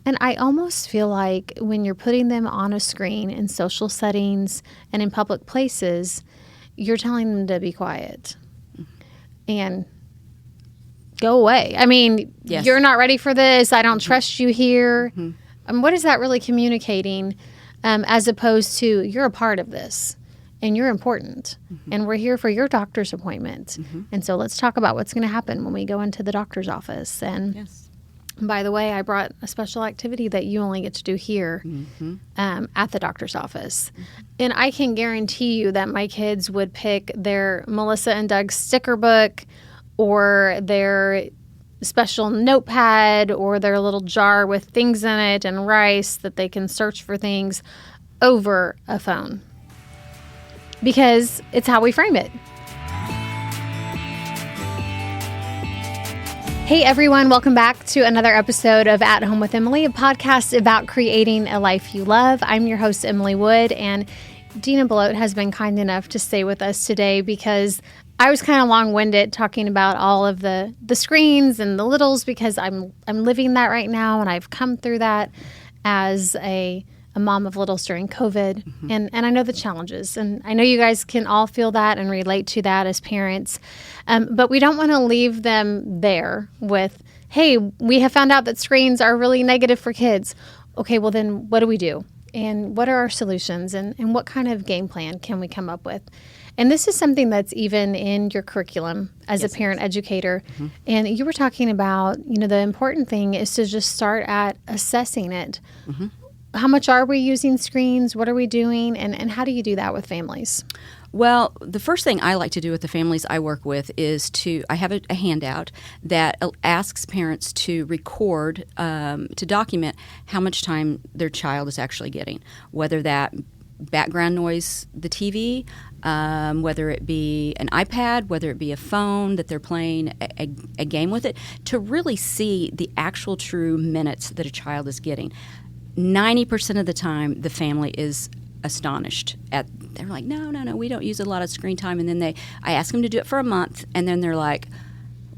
And I almost feel like when you're putting them on a screen in social settings and in public places, you're telling them to be quiet and go away. I mean, Yes. You're not ready for this. I don't trust you here. What is that really communicating as opposed to you're a part of this and you're important and we're here for your doctor's appointment. And so let's talk about what's going to happen when we go into the doctor's office. And Yes. by the way, I brought a special activity that you only get to do here at the doctor's office. And I can guarantee you that my kids would pick their Melissa and Doug sticker book or their special notepad or their little jar with things in it and rice that they can search for things over a phone. Because it's how we frame it. Hey everyone, welcome back to another episode of At Home with Emily, a podcast about creating a life you love. I'm your host, Emily Wood, and Deana Belote has been kind enough to stay with us today because I was kind of long-winded talking about all of the screens and the littles because I'm living that right now, and I've come through that as a mom of littles during COVID, and I know the challenges, and I know you guys can all feel that and relate to that as parents, but we don't want to leave them there with, hey, we have found out that screens are really negative for kids. Okay, well then what do we do? And what are our solutions? And what kind of game plan can we come up with? And this is something that's even in your curriculum as a parent educator. And you were talking about, the important thing is to just start at assessing it. How much are we using screens? What are we doing? And how do you do that with families? Well, the first thing I like to do with the families I work with is I have a handout that asks parents to record, to document how much time their child is actually getting, whether that background noise, the TV, whether it be an iPad, whether it be a phone that they're playing a game with it, to really see the actual true minutes that a child is getting. 90% of the time, the family is astonished they're like, no, we don't use a lot of screen time. And then I ask them to do it for a month, and then they're like,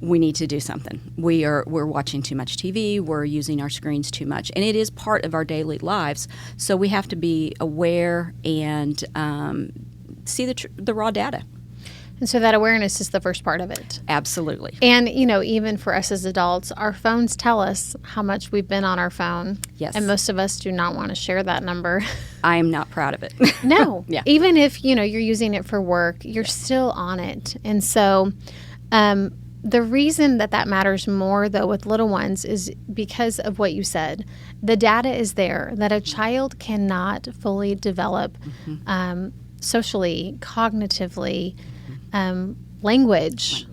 we need to do something. We're watching too much TV. We're using our screens too much. And it is part of our daily lives. So we have to be aware and see the raw data. And so that awareness is the first part of it. Absolutely. And, even for us as adults, our phones tell us how much we've been on our phone. Yes. And most of us do not want to share that number. I am not proud of it. No. Yeah. Even if, you're using it for work, you're still on it. And so the reason that matters more, though, with little ones is because of what you said. The data is there that a child cannot fully develop socially, cognitively, language.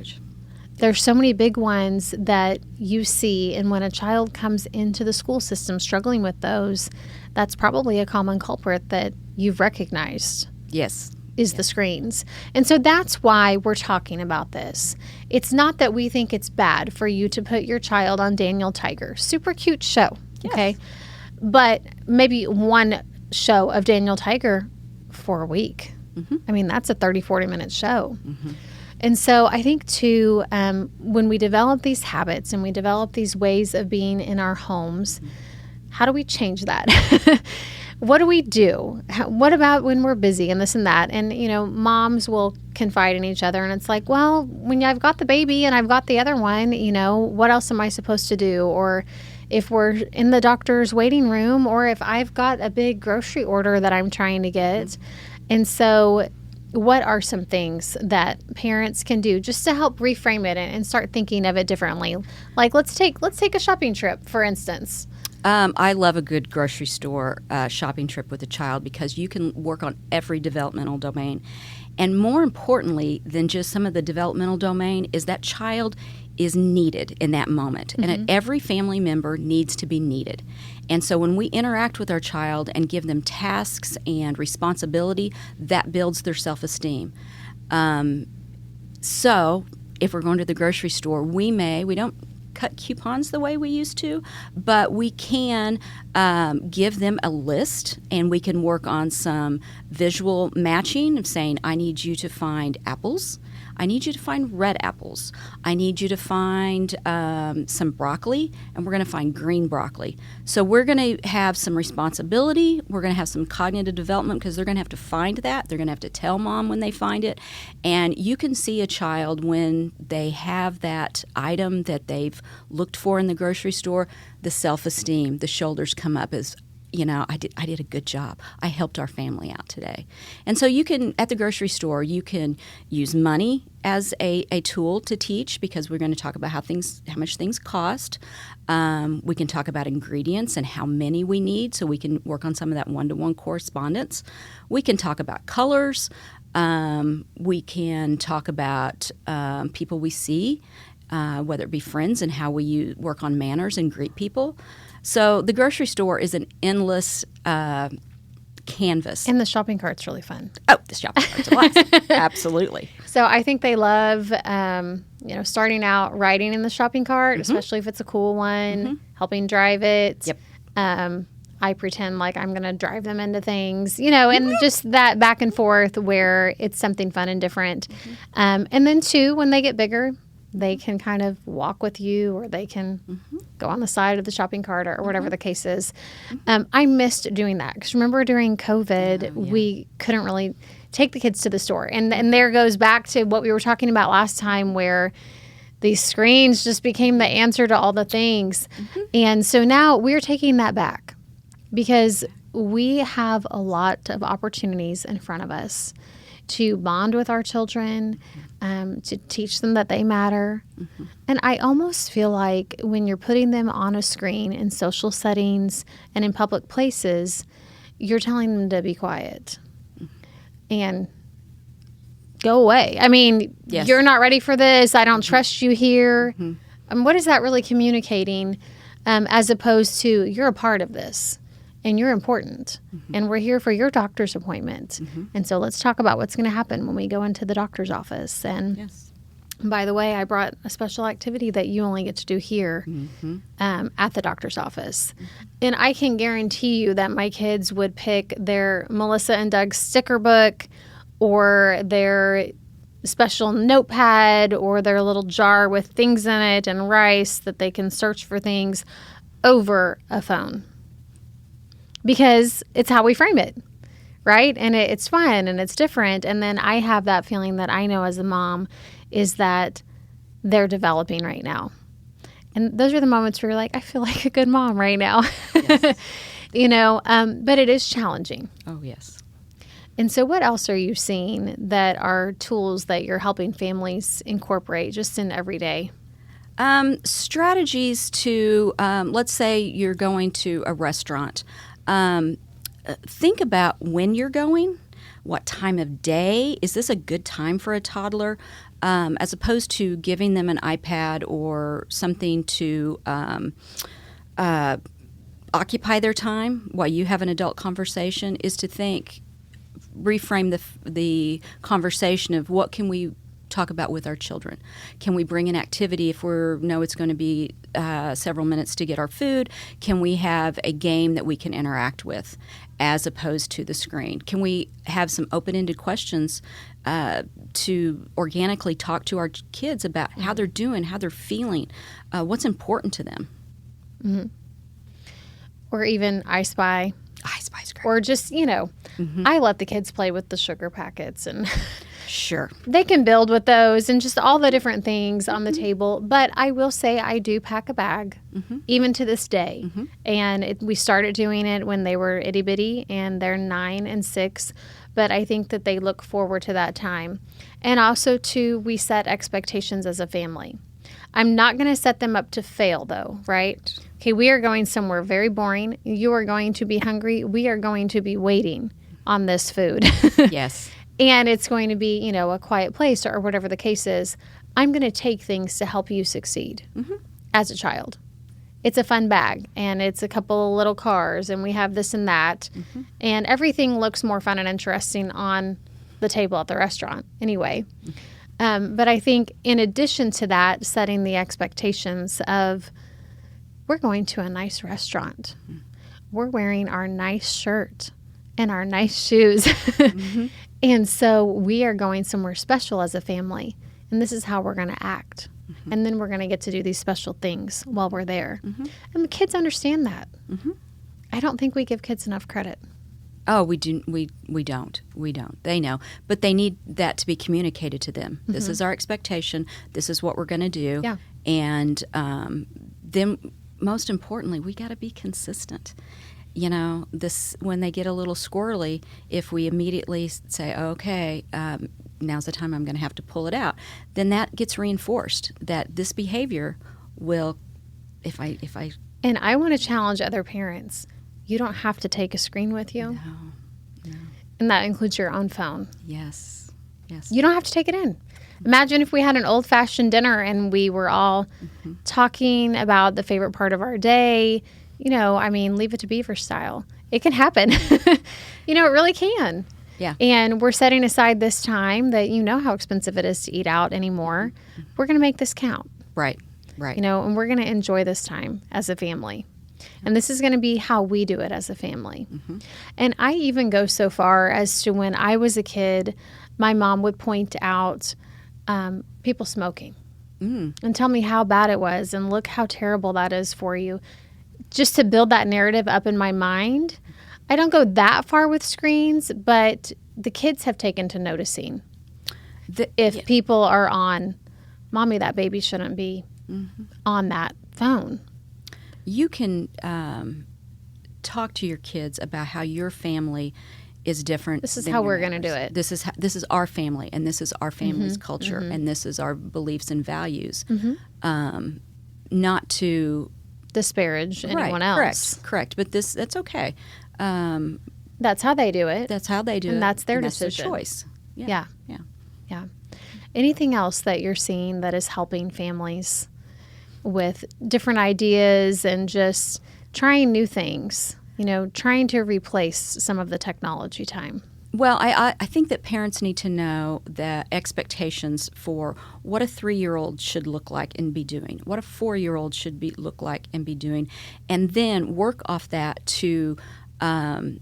There's so many big ones that you see, and when a child comes into the school system struggling with those, that's probably a common culprit that you've recognized. Yes. Is the screens. And so that's why we're talking about this. It's not that we think it's bad for you to put your child on Daniel Tiger. Super cute show, okay? But maybe one show of Daniel Tiger for a week. I mean, that's a 30, 40-minute show. And so I think, too, when we develop these habits and we develop these ways of being in our homes, how do we change that? What do we do? What about when we're busy and this and that? And, moms will confide in each other. And it's like, well, when I've got the baby and I've got the other one, what else am I supposed to do? Or if we're in the doctor's waiting room, or if I've got a big grocery order that I'm trying to get. And so what are some things that parents can do just to help reframe it and start thinking of it differently? Like let's take a shopping trip, for instance. I love a good grocery store shopping trip with a child because you can work on every developmental domain. And more importantly than just some of the developmental domain is that child is needed in that moment. And every family member needs to be needed. And so when we interact with our child and give them tasks and responsibility, that builds their self-esteem. So if we're going to the grocery store, we don't cut coupons the way we used to, but we can give them a list, and we can work on some visual matching of saying, I need you to find apples, I need you to find red apples. I need you to find some broccoli, and we're going to find green broccoli. So we're going to have some responsibility. We're going to have some cognitive development because they're going to have to find that. They're going to have to tell mom when they find it. And you can see a child when they have that item that they've looked for in the grocery store, the self-esteem, the shoulders come up as, I did a good job. I helped our family out today. And so you can, at the grocery store, you can use money as a tool to teach, because we're going to talk about how much things cost. We can talk about ingredients and how many we need, so we can work on some of that one-to-one correspondence. We can talk about colors. We can talk about people we see, whether it be friends, and how we work on manners and greet people. So the grocery store is an endless canvas. And the shopping cart's really fun. Oh, the shopping cart's a blast. Absolutely. So I think they love, starting out riding in the shopping cart, especially if it's a cool one, helping drive it. Yep. I pretend like I'm going to drive them into things, and just that back and forth where it's something fun and different. And then, too, when they get bigger, they can kind of walk with you, or they can go on the side of the shopping cart, or whatever the case is. I missed doing that because remember during COVID, we couldn't really take the kids to the store. And there goes back to what we were talking about last time, where these screens just became the answer to all the things. And so now we're taking that back because we have a lot of opportunities in front of us to bond with our children, to teach them that they matter. And I almost feel like when you're putting them on a screen in social settings and in public places, you're telling them to be quiet and go away. I mean, you're not ready for this. I don't trust you here. What is that really communicating, as opposed to you're a part of this? And you're important, and we're here for your doctor's appointment. And so let's talk about what's going to happen when we go into the doctor's office. And by the way, I brought a special activity that you only get to do here at the doctor's office. And I can guarantee you that my kids would pick their Melissa and Doug sticker book, or their special notepad, or their little jar with things in it and rice that they can search for things, over a phone. Because it's how we frame it, right? And it's fun and it's different. And then I have that feeling that I know as a mom is that they're developing right now. And those are the moments where you're like, I feel like a good mom right now. But it is challenging. Oh, yes. And so what else are you seeing that are tools that you're helping families incorporate just in everyday? Strategies to, let's say you're going to a restaurant. Think about when you're going, what time of day. Is this a good time for a toddler? As opposed to giving them an iPad or something to occupy their time while you have an adult conversation, is to reframe the conversation of what can we talk about with our children. Can we bring an activity if we know it's going to be several minutes to get our food? Can we have a game that we can interact with as opposed to the screen? Can we have some open-ended questions to organically talk to our kids about how they're doing, how they're feeling, what's important to them? Or even I Spy. I Spy's great. Or just, I let the kids play with the sugar packets and sure, they can build with those and just all the different things on the table. But I will say I do pack a bag, even to this day. And we started doing it when they were itty bitty, and they're 9 and 6. But I think that they look forward to that time. And also, too, we set expectations as a family. I'm not going to set them up to fail, though, right? Okay, we are going somewhere very boring. You are going to be hungry. We are going to be waiting on this food. Yes. And it's going to be, a quiet place or whatever the case is. I'm going to take things to help you succeed as a child. It's a fun bag, and it's a couple of little cars, and we have this and that. And everything looks more fun and interesting on the table at the restaurant anyway. But I think in addition to that, setting the expectations of we're going to a nice restaurant. We're wearing our nice shirt and our nice shoes. And so we are going somewhere special as a family. and this is how we're going to act. And then we're going to get to do these special things while we're there. And the kids understand that. I don't think we give kids enough credit. Oh, we don't. They know, but they need that to be communicated to them. This is our expectation. This is what we're going to do. Yeah. And then, most importantly, we got to be consistent. You know, this when they get a little squirrely, if we immediately say, "Okay, now's the time I'm going to have to pull it out," then that gets reinforced. That this behavior will, if I. And I want to challenge other parents. You don't have to take a screen with you. No. And that includes your own phone. Yes. You don't have to take it in. Imagine if we had an old-fashioned dinner and we were all talking about the favorite part of our day. You know, I mean, Leave It to Beaver style. It can happen. You know, it really can. Yeah. And we're setting aside this time that you know how expensive it is to eat out anymore. We're going to make this count. Right. You know, and we're going to enjoy this time as a family. And this is going to be how we do it as a family. And I even go so far as to when I was a kid, my mom would point out people smoking and tell me how bad it was and look how terrible that is for you. Just to build that narrative up in my mind. I don't go that far with screens, but the kids have taken to noticing if people are on, Mommy, that baby shouldn't be on that phone. You can talk to your kids about how your family is different. This is how we're going to do it. This is our family, and this is our family's culture, and this is our beliefs and values. Not to disparage anyone else. Correct. But that's okay. That's how they do it. That's how they do it. And that's their decision. decision. That's their choice. Yeah. Anything else that you're seeing that is helping families with different ideas and just trying new things, you know, trying to replace some of the technology time? Well, I think that parents need to know the expectations for what a 3-year-old should look like and be doing, what a 4-year-old should look like and be doing, and then work off that to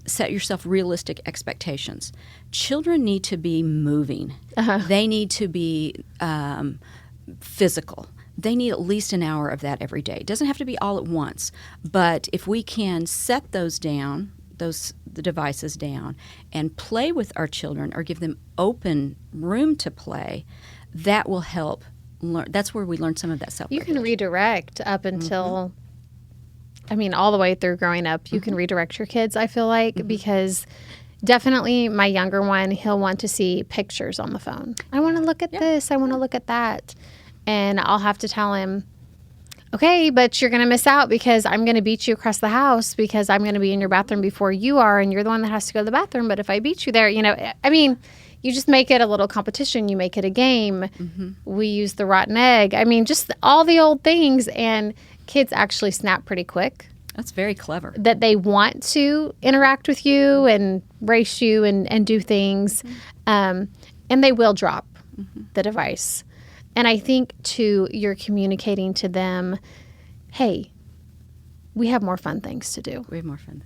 set yourself realistic expectations. Children need to be moving. They need to be physical. They need at least an hour of that every day. It doesn't have to be all at once, but if we can set those down, the devices down, and play with our children or give them open room to play, that will help learn. That's where we learn some of that self-regulation. You can redirect up until, I mean, all the way through growing up. You can redirect your kids, I feel like, because definitely my younger one, he'll want to see pictures on the phone. I want to look at this. I want to look at that. And I'll have to tell him, okay, but you're going to miss out because I'm going to beat you across the house because I'm going to be in your bathroom before you are, and you're the one that has to go to the bathroom. But if I beat you there, you know, I mean, you just make it a little competition. You make it a game. We use the rotten egg. I mean, just all the old things. And kids actually snap pretty quick. That's very clever. That they want to interact with you and race you and do things. And they will drop the device. And I think, too, you're communicating to them, hey, we have more fun things to do. We have more fun.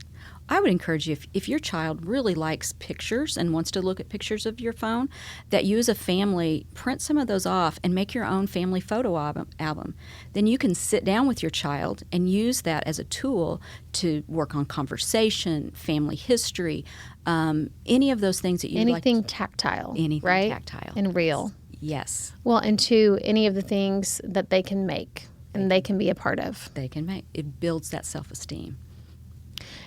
I would encourage you, if your child really likes pictures and wants to look at pictures of your phone, that you as a family print some of those off and make your own family photo album. Then you can sit down with your child and use that as a tool to work on conversation, family history, any of those things that you like. Anything tactile, anything right? Tactile. And real. Yes. Well, and two, any of the things that they can make and they can be a part of. They can make. It builds that self-esteem.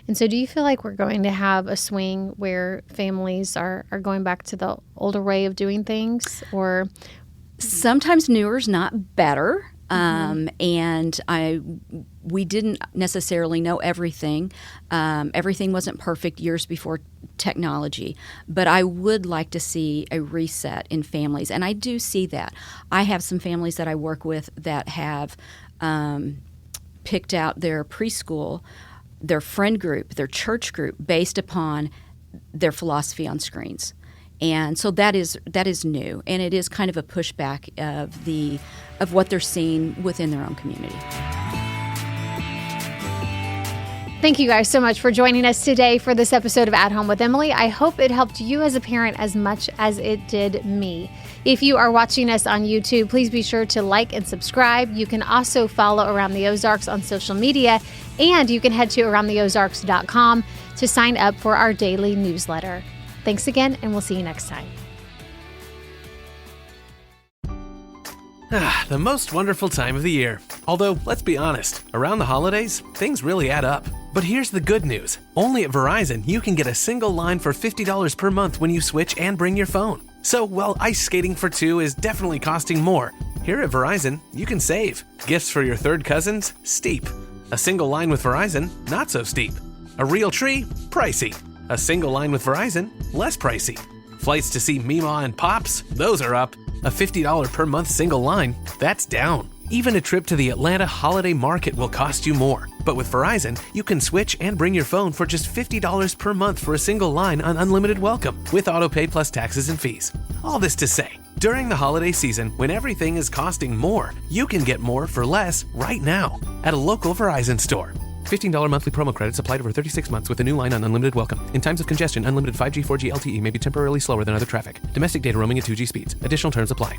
And so do you feel like we're going to have a swing where families are going back to the older way of doing things? Or sometimes newer is not better. And we didn't necessarily know everything. Everything wasn't perfect years before technology, but I would like to see a reset in families, and I do see that. I have some families that I work with that have picked out their preschool, their friend group, their church group based upon their philosophy on screens. And so that is new, and it is kind of a pushback of what they're seeing within their own community. Thank you guys so much for joining us today for this episode of At Home with Emily. I hope it helped you as a parent as much as it did me. If you are watching us on YouTube, please be sure to like and subscribe. You can also follow Around the Ozarks on social media, and you can head to aroundtheozarks.com to sign up for our daily newsletter. Thanks again, and we'll see you next time. The most wonderful time of the year. Although, let's be honest, around the holidays, things really add up. But here's the good news. Only at Verizon, you can get a single line for $50 per month when you switch and bring your phone. So while ice skating for two is definitely costing more, here at Verizon, you can save. Gifts for your third cousins? Steep. A single line with Verizon? Not so steep. A real tree? Pricey. A single line with Verizon? Less pricey. Flights to see Mima and Pops? Those are up. A $50 per month single line? That's down. Even a trip to the Atlanta Holiday Market will cost you more. But with Verizon, you can switch and bring your phone for just $50 per month for a single line on unlimited welcome, with autopay plus taxes and fees. All this to say, during the holiday season, when everything is costing more, you can get more for less right now at a local Verizon store. $15 monthly promo credits applied over 36 months with a new line on unlimited welcome. In times of congestion, unlimited 5G, 4G LTE may be temporarily slower than other traffic. Domestic data roaming at 2G speeds. Additional terms apply.